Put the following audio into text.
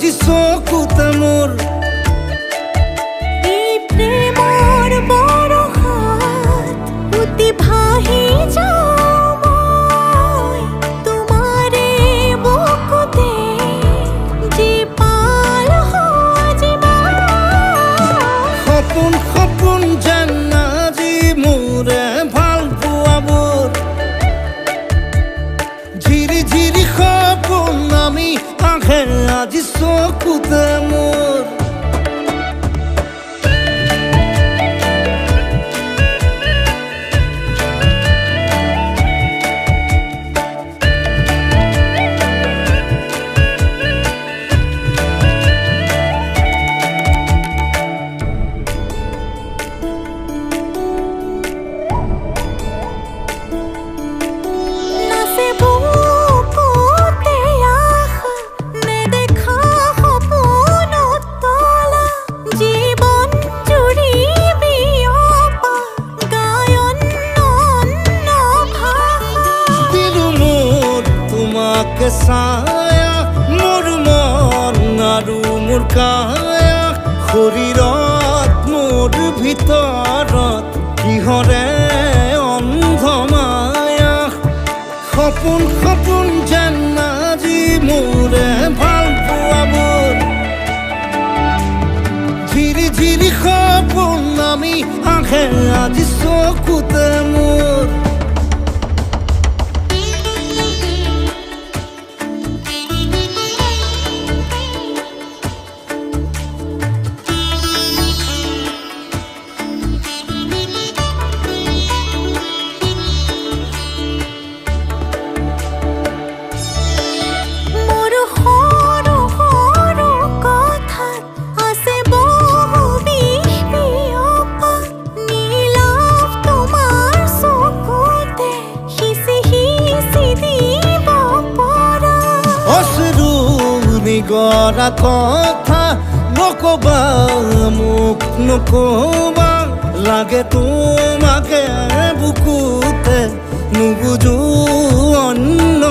আজি চকুতে মোৰ এই প্ৰেমৰ বৰষাত উটি ভাহি যাওঁ মই তোমাৰে বুকুতে জীপাল সজীৱা সপোন সপোন যেন আজি মোৰে ভাল পোৱাবোৰ ঝিৰি ঝিৰি সপোন আমি আহে আজি চকুতে মোৰ ছায়া মোৰ মন আৰু মোৰ কায়া শৰীৰত মোৰ ভিতৰত কিহৰে অন্ধ মায়া সপোন সপোন যেন আজি মোৰে ভাল পোৱাবোৰ ঝিৰি ঝিৰি সপোন আমি আহে আজি চকুতে মোৰ গৰা কথা নকবা মোক নকবা লাগে তোমাকে বুকুতে নুবুজো অন্য